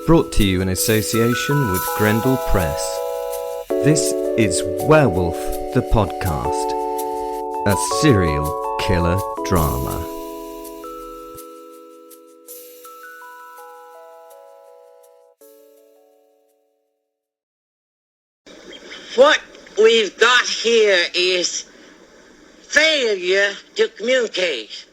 Brought to you in association with Grendel Press. This is Werewolf the Podcast, a serial killer drama. What we've got here is failure to communicate.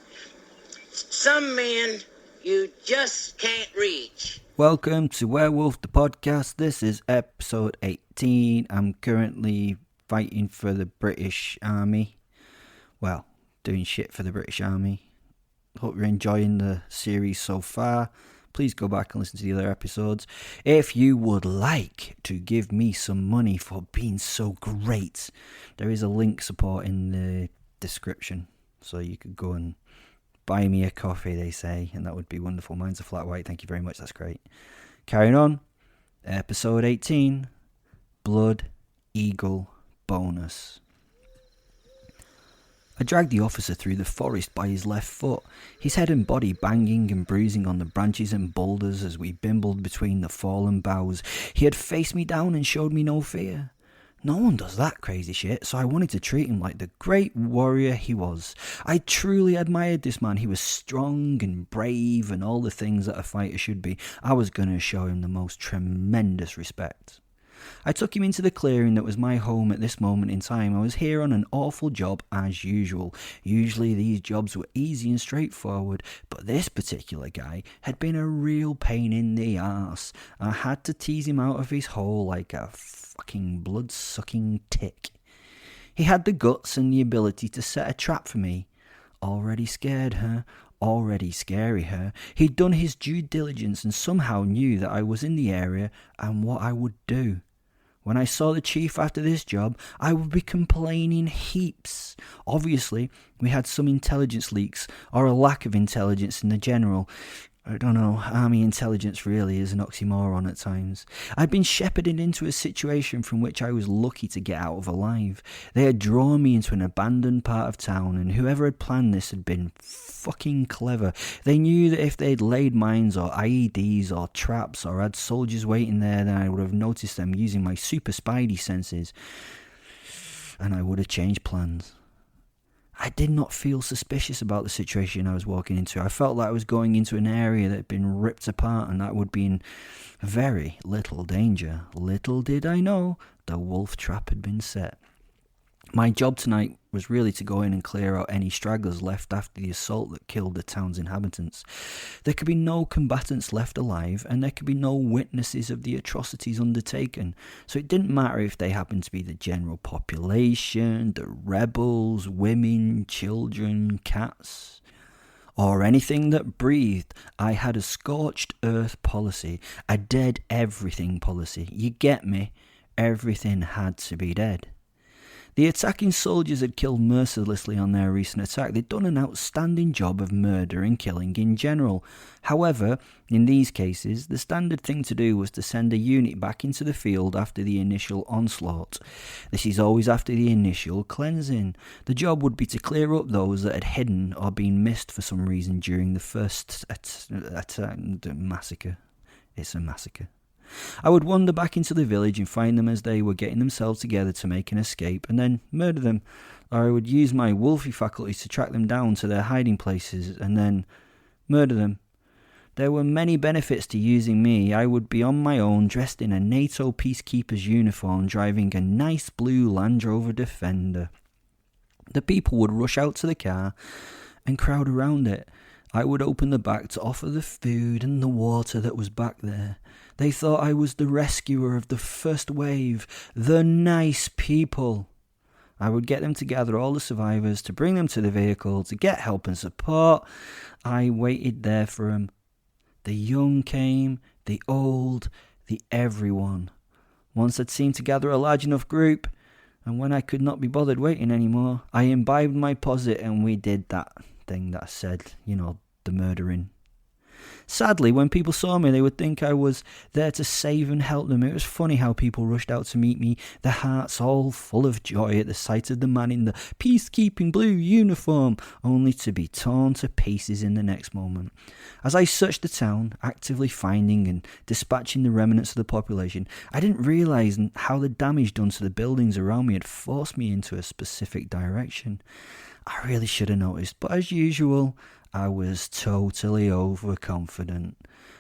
Some men you just can't reach. Welcome to Werewolf the Podcast. This is episode 18. I'm currently fighting for the British Army. Well, doing shit for the British Army. Hope you're enjoying the series so far. Please go back and listen to the other episodes. If you would like to give me some money for being so great, there is a link supporting the description. So you could go and buy me a coffee, they say, and that would be wonderful. Mine's a flat white. Thank you very much. That's great. Carrying on. Episode 18. Blood Eagle Bonus. I dragged the officer through the forest by his left foot, his head and body banging and bruising on the branches and boulders as we bimbled between the fallen boughs. He had faced me down and showed me no fear. No one does that crazy shit, so I wanted to treat him like the great warrior he was. I truly admired this man. He was strong and brave and all the things that a fighter should be. I was going to show him the most tremendous respect. I took him into the clearing that was my home at this moment in time. I was here on an awful job as usual. Usually these jobs were easy and straightforward, but this particular guy had been a real pain in the arse. I had to tease him out of his hole like a fucking blood-sucking tick. He had the guts and the ability to set a trap for me. Already scared her. Already scary her. He'd done his due diligence and somehow knew that I was in the area and what I would do. When I saw the chief after this job, I would be complaining heaps. Obviously, we had some intelligence leaks, or a lack of intelligence in the general. I don't know, army intelligence really is an oxymoron at times. I'd been shepherded into a situation from which I was lucky to get out of alive. They had drawn me into an abandoned part of town, and whoever had planned this had been fucking clever. They knew that if they'd laid mines or IEDs or traps or had soldiers waiting there, then I would have noticed them using my super spidey senses, and I would have changed plans. I did not feel suspicious about the situation I was walking into. I felt like I was going into an area that had been ripped apart and that would be in very little danger. Little did I know the wolf trap had been set. My job tonight was really to go in and clear out any stragglers left after the assault that killed the town's inhabitants. There could be no combatants left alive, and there could be no witnesses of the atrocities undertaken, so it didn't matter if they happened to be the general population, the rebels, women, children, cats, or anything that breathed. I had a scorched earth policy, a dead everything policy. You get me? Everything had to be dead. The attacking soldiers had killed mercilessly on their recent attack. They'd done an outstanding job of murder and killing in general. However, in these cases, the standard thing to do was to send a unit back into the field after the initial onslaught. This is always after the initial cleansing. The job would be to clear up those that had hidden or been missed for some reason during the first massacre. It's a massacre. I would wander back into the village and find them as they were getting themselves together to make an escape, and then murder them. Or I would use my wolfy faculties to track them down to their hiding places, and then murder them. There were many benefits to using me. I would be on my own, dressed in a NATO peacekeeper's uniform, driving a nice blue Land Rover Defender. The people would rush out to the car and crowd around it. I would open the back to offer the food and the water that was back there. They thought I was the rescuer of the first wave, the nice people. I would get them to gather all the survivors, to bring them to the vehicle, to get help and support. I waited there for them. The young came, the old, the everyone. Once I'd seemed to gather a large enough group, and when I could not be bothered waiting anymore, I imbibed my posit and we did that thing that I said, the murdering. Sadly, when people saw me, they would think I was there to save and help them. It was funny how people rushed out to meet me, their hearts all full of joy at the sight of the man in the peacekeeping blue uniform, only to be torn to pieces in the next moment. As I searched the town, actively finding and dispatching the remnants of the population, I didn't realise how the damage done to the buildings around me had forced me into a specific direction. I really should have noticed, but as usual, I was totally overconfident.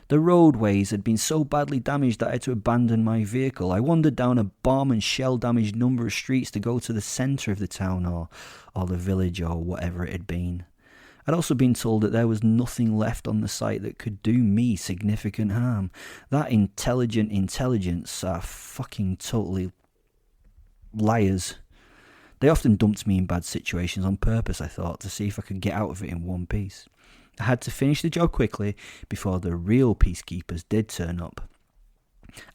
The roadways had been so badly damaged that I had to abandon my vehicle. I wandered down a bomb and shell damaged number of streets to go to the centre of the town or the village or whatever it had been. I'd also been told that there was nothing left on the site that could do me significant harm. That intelligent intelligence are fucking totally liars. They often dumped me in bad situations on purpose, I thought, to see if I could get out of it in one piece. I had to finish the job quickly before the real peacekeepers did turn up.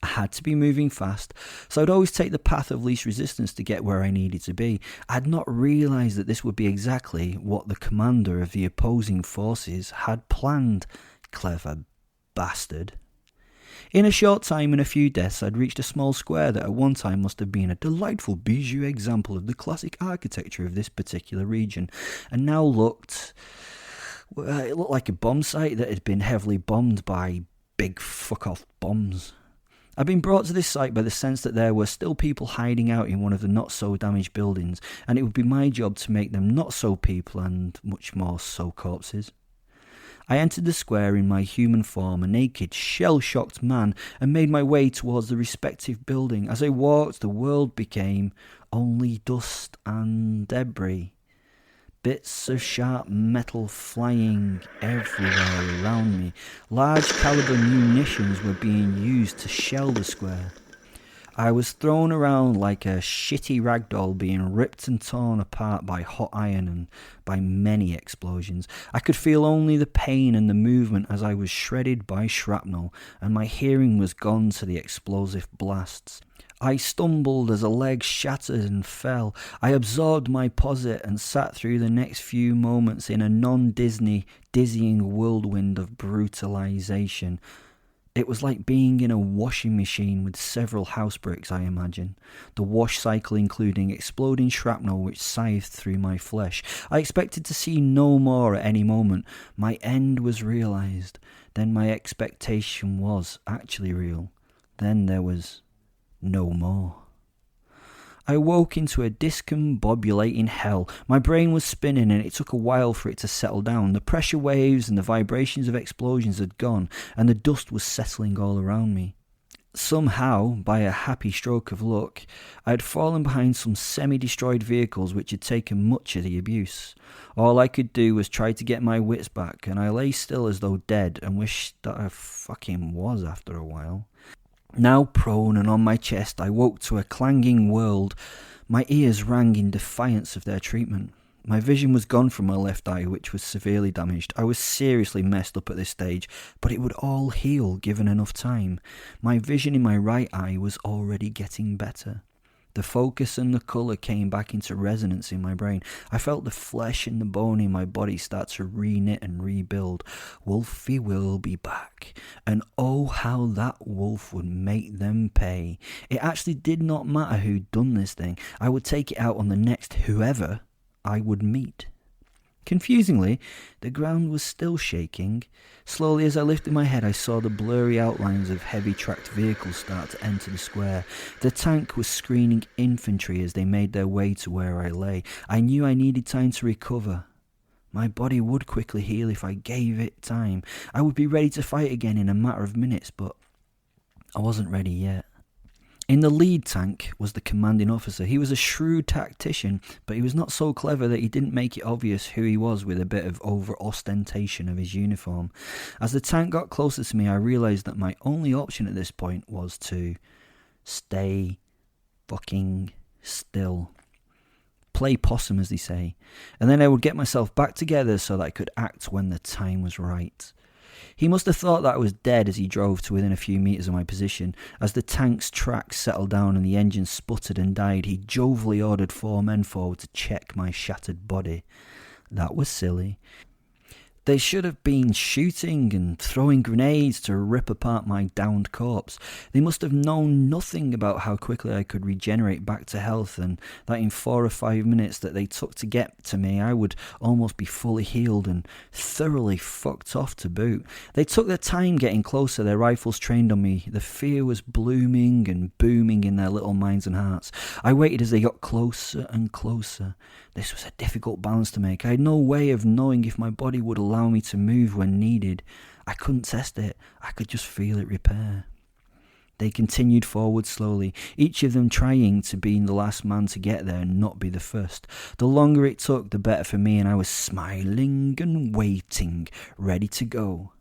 I had to be moving fast, so I'd always take the path of least resistance to get where I needed to be. I had not realised that this would be exactly what the commander of the opposing forces had planned. Clever bastard. In a short time and a few deaths, I'd reached a small square that at one time must have been a delightful bijou example of the classic architecture of this particular region, and now it looked like a bomb site that had been heavily bombed by big fuck-off bombs. I'd been brought to this site by the sense that there were still people hiding out in one of the not-so-damaged buildings, and it would be my job to make them not-so-people and much more so-corpses. I entered the square in my human form, a naked, shell-shocked man, and made my way towards the respective building. As I walked, the world became only dust and debris. Bits of sharp metal flying everywhere around me. Large caliber munitions were being used to shell the square. I was thrown around like a shitty ragdoll, being ripped and torn apart by hot iron and by many explosions. I could feel only the pain and the movement as I was shredded by shrapnel, and my hearing was gone to the explosive blasts. I stumbled as a leg shattered and fell. I absorbed my posit and sat through the next few moments in a non-Disney, dizzying whirlwind of brutalization. It was like being in a washing machine with several house bricks, I imagine. The wash cycle including exploding shrapnel which scythed through my flesh. I expected to see no more at any moment. My end was realised. Then my expectation was actually real. Then there was no more. I woke into a discombobulating hell. My brain was spinning and it took a while for it to settle down. The pressure waves and the vibrations of explosions had gone and the dust was settling all around me. Somehow, by a happy stroke of luck, I had fallen behind some semi-destroyed vehicles which had taken much of the abuse. All I could do was try to get my wits back, and I lay still as though dead and wished that I fucking was after a while. Now prone and on my chest, I woke to a clanging world. My ears rang in defiance of their treatment. My vision was gone from my left eye, which was severely damaged. I was seriously messed up at this stage, but it would all heal given enough time. My vision in my right eye was already getting better. The focus and the colour came back into resonance in my brain. I felt the flesh and the bone in my body start to re-knit and rebuild. Wolfie will be back. And oh, how that wolf would make them pay. It actually did not matter who'd done this thing. I would take it out on the next whoever I would meet. Confusingly, the ground was still shaking. Slowly as I lifted my head, I saw the blurry outlines of heavy tracked vehicles start to enter the square. The tank was screening infantry as they made their way to where I lay. I knew I needed time to recover. My body would quickly heal if I gave it time. I would be ready to fight again in a matter of minutes, but I wasn't ready yet. In the lead tank was the commanding officer. He was a shrewd tactician, but he was not so clever that he didn't make it obvious who he was with a bit of over-ostentation of his uniform. As the tank got closer to me, I realised that my only option at this point was to stay fucking still. Play possum, as they say. And then I would get myself back together so that I could act when the time was right. He must have thought that I was dead as he drove to within a few metres of my position. As the tank's tracks settled down and the engine sputtered and died, he jovially ordered 4 men forward to check my shattered body. That was silly. They should have been shooting and throwing grenades to rip apart my downed corpse. They must have known nothing about how quickly I could regenerate back to health, and that in 4 or 5 minutes that they took to get to me, I would almost be fully healed and thoroughly fucked off to boot. They took their time getting closer, their rifles trained on me. The fear was blooming and booming in their little minds and hearts. I waited as they got closer and closer. This was a difficult balance to make. I had no way of knowing if my body would allow me to move when needed. I couldn't test it. I could just feel it repair. They continued forward slowly, each of them trying to be the last man to get there and not be the first. The longer it took, the better for me, and I was smiling and waiting, ready to go.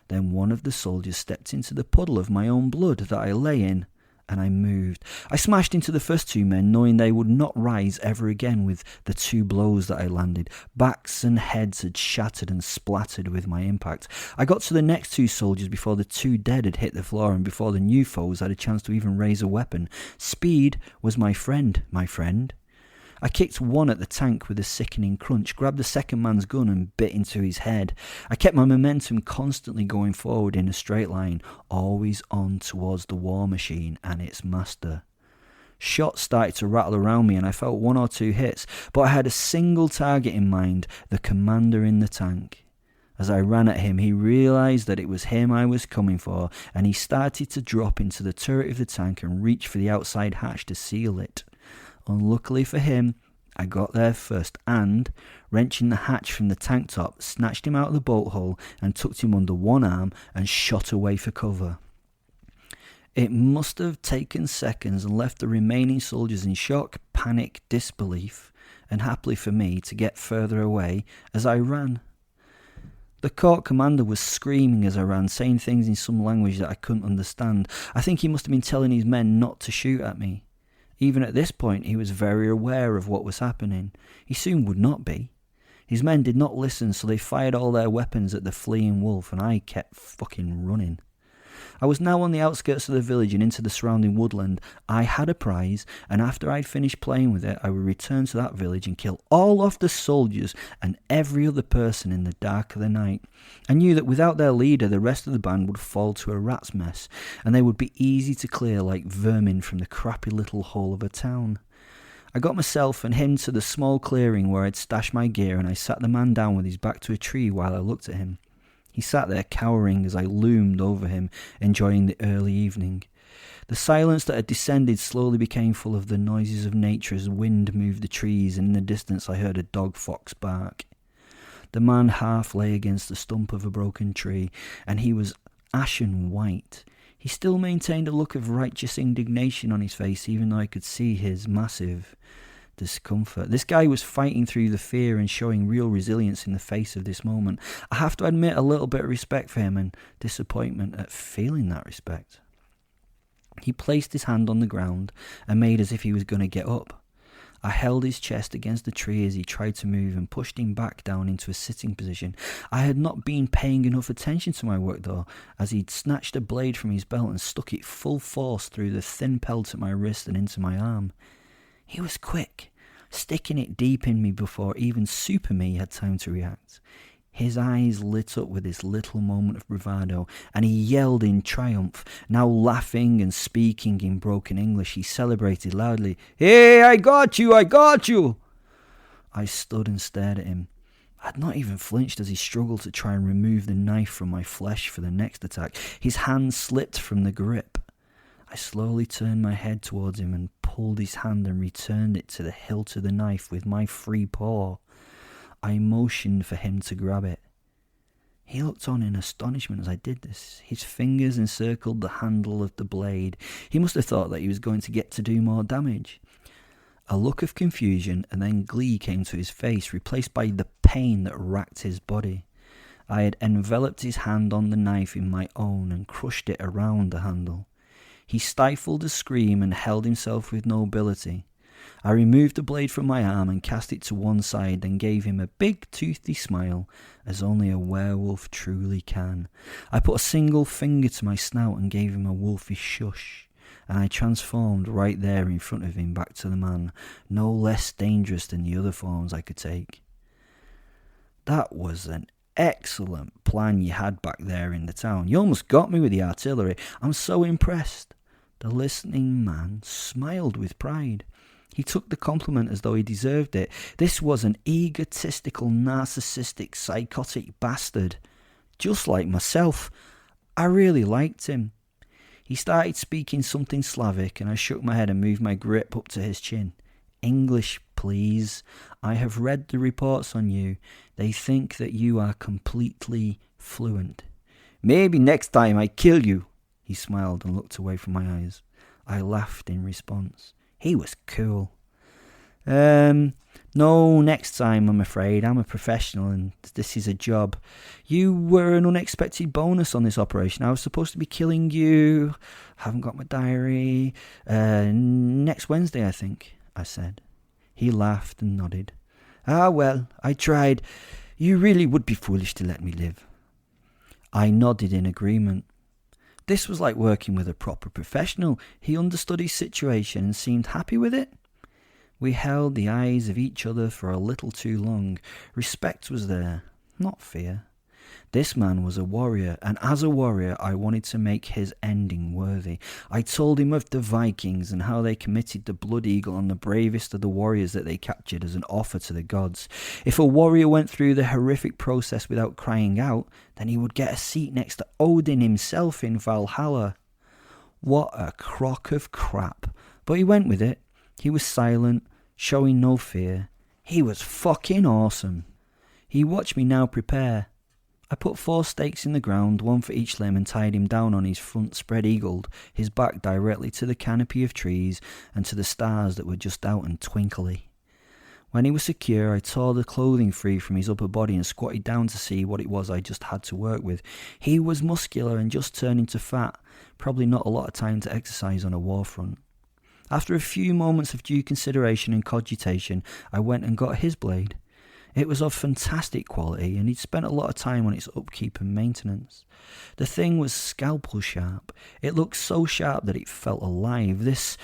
Then one of the soldiers stepped into the puddle of my own blood that I lay in, and I moved. I smashed into the first 2 men, knowing they would not rise ever again with the 2 blows that I landed. Backs and heads had shattered and splattered with my impact. I got to the next 2 soldiers before the 2 dead had hit the floor and before the new foes had a chance to even raise a weapon. Speed was my friend. I kicked one at the tank with a sickening crunch, grabbed the second man's gun and bit into his head. I kept my momentum constantly going forward in a straight line, always on towards the war machine and its master. Shots started to rattle around me and I felt 1 or 2 hits, but I had a single target in mind, the commander in the tank. As I ran at him, he realised that it was him I was coming for, and he started to drop into the turret of the tank and reach for the outside hatch to seal it. Unluckily for him, I got there first and, wrenching the hatch from the tank top, snatched him out of the bolt hole and tucked him under one arm and shot away for cover. It must have taken seconds and left the remaining soldiers in shock, panic, disbelief, and happily for me to get further away as I ran. The court commander was screaming as I ran, saying things in some language that I couldn't understand. I think he must have been telling his men not to shoot at me. Even at this point, he was very aware of what was happening. He soon would not be. His men did not listen, so they fired all their weapons at the fleeing wolf, and I kept fucking running. I was now on the outskirts of the village and into the surrounding woodland. I had a prize, and after I'd finished playing with it, I would return to that village and kill all of the soldiers and every other person in the dark of the night. I knew that without their leader, the rest of the band would fall to a rat's mess, and they would be easy to clear like vermin from the crappy little hole of a town. I got myself and him to the small clearing where I'd stashed my gear, and I sat the man down with his back to a tree while I looked at him. He sat there cowering as I loomed over him, enjoying the early evening. The silence that had descended slowly became full of the noises of nature as wind moved the trees, and in the distance I heard a dog fox bark. The man half lay against the stump of a broken tree, and he was ashen white. He still maintained a look of righteous indignation on his face, even though I could see his massive discomfort. This guy was fighting through the fear and showing real resilience in the face of this moment. I have to admit a little bit of respect for him and disappointment at feeling that respect. He placed his hand on the ground and made as if he was going to get up. I held his chest against the tree as he tried to move and pushed him back down into a sitting position. I had not been paying enough attention to my work though, as he'd snatched a blade from his belt and stuck it full force through the thin pelt at my wrist and into my arm. He was quick, sticking it deep in me before even Super Me had time to react. His eyes lit up with this little moment of bravado, and he yelled in triumph. Now laughing and speaking in broken English, he celebrated loudly, "Hey, I got you! I got you!" I stood and stared at him. I had not even flinched as he struggled to try and remove the knife from my flesh for the next attack. His hand slipped from the grip. I slowly turned my head towards him and pulled his hand and returned it to the hilt of the knife with my free paw. I motioned for him to grab it. He looked on in astonishment as I did this. His fingers encircled the handle of the blade. He must have thought that he was going to get to do more damage. A look of confusion and then glee came to his face, replaced by the pain that racked his body. I had enveloped his hand on the knife in my own and crushed it around the handle. He stifled a scream and held himself with nobility. I removed the blade from my arm and cast it to one side, then gave him a big toothy smile, as only a werewolf truly can. I put a single finger to my snout and gave him a wolfish shush, and I transformed right there in front of him back to the man, no less dangerous than the other forms I could take. That was an excellent plan you had back there in the town. You almost got me with the artillery. I'm so impressed." The listening man smiled with pride. He took the compliment as though he deserved it. This was an egotistical, narcissistic, psychotic bastard. Just like myself. I really liked him. He started speaking something Slavic, and I shook my head and moved my grip up to his chin. "English, please. I have read the reports on you. They think that you are completely fluent." "Maybe next time I kill you." He smiled and looked away from my eyes. I laughed in response. He was cool. No, next time, I'm afraid. I'm a professional and this is a job. You were an unexpected bonus on this operation. I was supposed to be killing you. Haven't got my diary. Next Wednesday, I think, I said. He laughed and nodded. "Ah, well, I tried. You really would be foolish to let me live." I nodded in agreement. This was like working with a proper professional. He understood his situation and seemed happy with it. We held the eyes of each other for a little too long. Respect was there, not fear. This man was a warrior, and as a warrior I wanted to make his ending worthy. I told him of the Vikings and how they committed the blood eagle on the bravest of the warriors that they captured as an offer to the gods. If a warrior went through the horrific process without crying out, then he would get a seat next to Odin himself in Valhalla. What a crock of crap. But he went with it. He was silent, showing no fear. He was fucking awesome. He watched me now prepare. I put 4 stakes in the ground, 1 for each limb, and tied him down on his front spread-eagled, his back directly to the canopy of trees and to the stars that were just out and twinkly. When he was secure, I tore the clothing free from his upper body and squatted down to see what it was I just had to work with. He was muscular and just turning to fat, probably not a lot of time to exercise on a war front. After a few moments of due consideration and cogitation, I went and got his blade. It was of fantastic quality, and he'd spent a lot of time on its upkeep and maintenance. The thing was scalpel sharp. It looked so sharp that it felt alive. This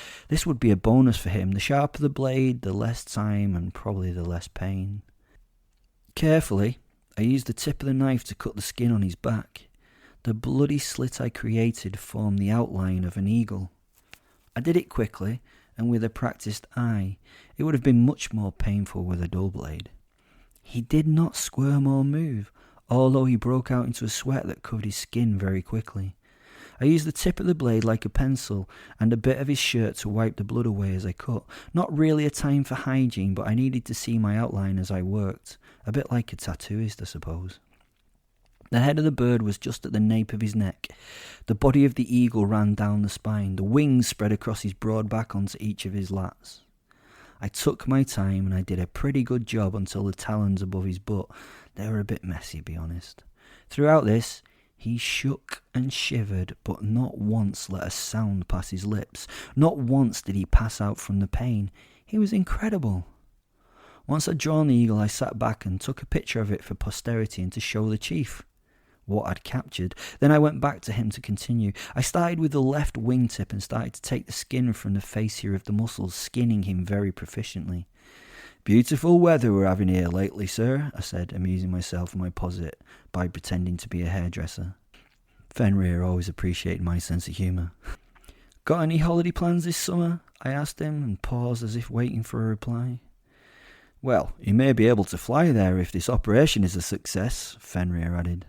would be a bonus for him. The sharper the blade, the less time and probably the less pain. Carefully, I used the tip of the knife to cut the skin on his back. The bloody slit I created formed the outline of an eagle. I did it quickly and with a practiced eye. It would have been much more painful with a dull blade. He did not squirm or move, although he broke out into a sweat that covered his skin very quickly. I used the tip of the blade like a pencil and a bit of his shirt to wipe the blood away as I cut. Not really a time for hygiene, but I needed to see my outline as I worked. A bit like a tattooist, I suppose. The head of the bird was just at the nape of his neck. The body of the eagle ran down the spine. The wings spread across his broad back onto each of his lats. I took my time and I did a pretty good job until the talons above his butt. They were a bit messy, be honest. Throughout this, he shook and shivered, but not once let a sound pass his lips. Not once did he pass out from the pain. He was incredible. Once I'd drawn the eagle, I sat back and took a picture of it for posterity and to show the chief what I'd captured. Then I went back to him to continue. I started with the left wingtip and started to take the skin from the fascia of the muscles, skinning him very proficiently. "Beautiful weather we're having here lately, sir," I said, amusing myself and my posit by pretending to be a hairdresser. Fenrir always appreciated my sense of humour. "Got any holiday plans this summer?" I asked him and paused as if waiting for a reply. "Well, you may be able to fly there if this operation is a success," Fenrir added.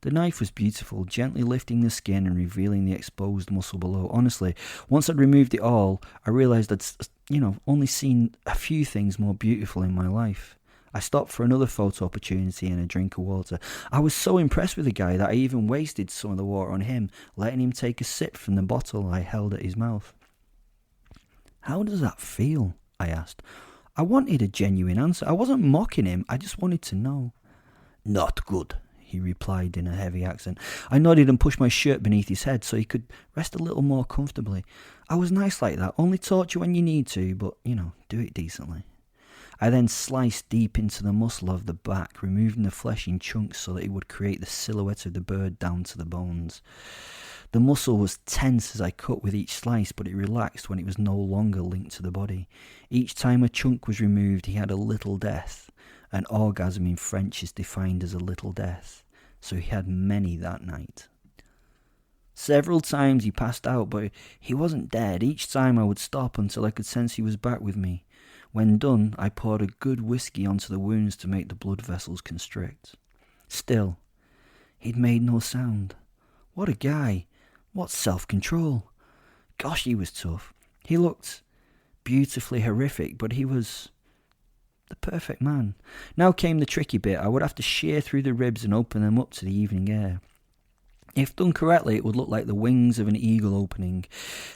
The knife was beautiful, gently lifting the skin and revealing the exposed muscle below. Honestly, once I'd removed it all, I realised I'd, only seen a few things more beautiful in my life. I stopped for another photo opportunity and a drink of water. I was so impressed with the guy that I even wasted some of the water on him, letting him take a sip from the bottle I held at his mouth. "How does that feel?" I asked. I wanted a genuine answer. I wasn't mocking him, I just wanted to know. "Not good," he replied in a heavy accent. I nodded and pushed my shirt beneath his head so he could rest a little more comfortably. I was nice like that, only torture when you need to, but, do it decently. I then sliced deep into the muscle of the back, removing the flesh in chunks so that it would create the silhouette of the bird down to the bones. The muscle was tense as I cut with each slice, but it relaxed when it was no longer linked to the body. Each time a chunk was removed, he had a little death, An orgasm in French is defined as a little death, so he had many that night. Several times he passed out, but he wasn't dead. Each time I would stop until I could sense he was back with me. When done, I poured a good whiskey onto the wounds to make the blood vessels constrict. Still, he'd made no sound. What a guy. What self-control. Gosh, he was tough. He looked beautifully horrific, but he was the perfect man. Now came the tricky bit. I would have to shear through the ribs and open them up to the evening air. If done correctly, it would look like the wings of an eagle opening.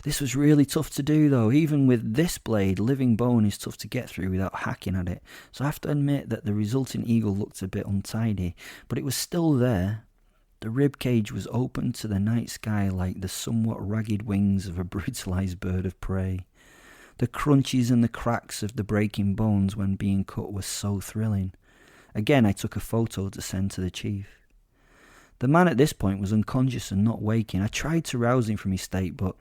This was really tough to do, though. Even with this blade, living bone is tough to get through without hacking at it. So I have to admit that the resulting eagle looked a bit untidy, but it was still there. The rib cage was open to the night sky like the somewhat ragged wings of a brutalized bird of prey. The crunches and the cracks of the breaking bones when being cut were so thrilling. Again, I took a photo to send to the chief. The man at this point was unconscious and not waking. I tried to rouse him from his state, but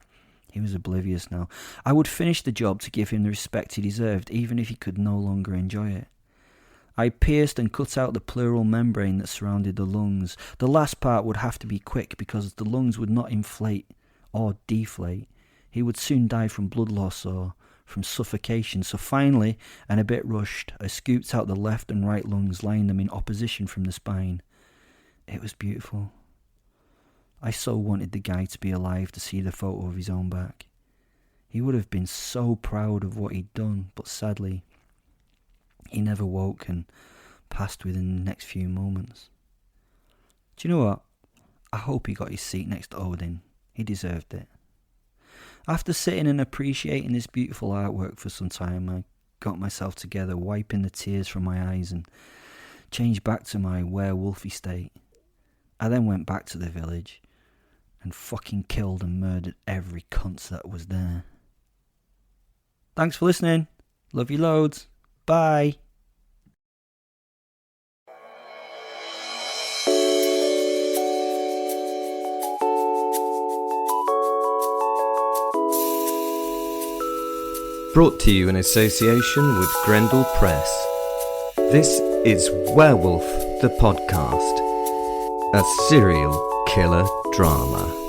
he was oblivious now. I would finish the job to give him the respect he deserved, even if he could no longer enjoy it. I pierced and cut out the pleural membrane that surrounded the lungs. The last part would have to be quick because the lungs would not inflate or deflate. He would soon die from blood loss or from suffocation. So finally, and a bit rushed, I scooped out the left and right lungs, laying them in opposition from the spine. It was beautiful. I so wanted the guy to be alive to see the photo of his own back. He would have been so proud of what he'd done, but sadly, he never woke and passed within the next few moments. Do you know what? I hope he got his seat next to Odin. He deserved it. After sitting and appreciating this beautiful artwork for some time, I got myself together, wiping the tears from my eyes, and changed back to my werewolfy state. I then went back to the village and fucking killed and murdered every cunt that was there. Thanks for listening. Love you loads. Bye. Brought to you in association with Grendel Press. This is Werewolf the Podcast, a serial killer drama.